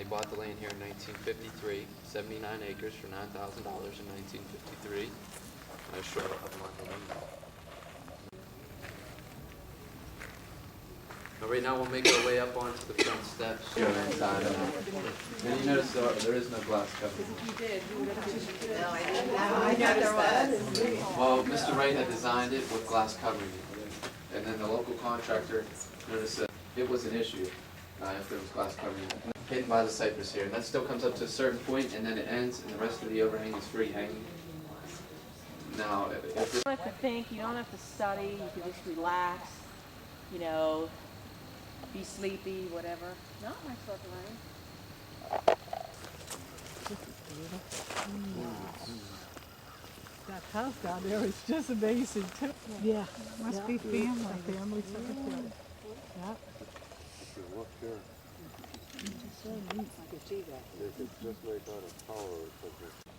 They bought the land here in 1953, 79 acres for $9,000 in 1953. I show up on the window. Now, right now we'll make our way up onto the front steps. Go inside and out. And you notice there is no glass covering. You did. No, I didn't. I know there was. Well, Mr. Wright had designed it with glass covering it. And then the local contractor noticed that it was an issue if there was glass covering it. Hidden by the cypress here. And that still comes up to a certain point, and then it ends, and the rest of the overhang is free hanging. Now, if You don't have to think, you don't have to study, you can just relax, you know, be sleepy, whatever. Not my stuff around. That house down there is just amazing too. Yeah, must be family. A family cemetery. Yeah. Look here. It's so neat. I can see that. If it's just like on a tower or something.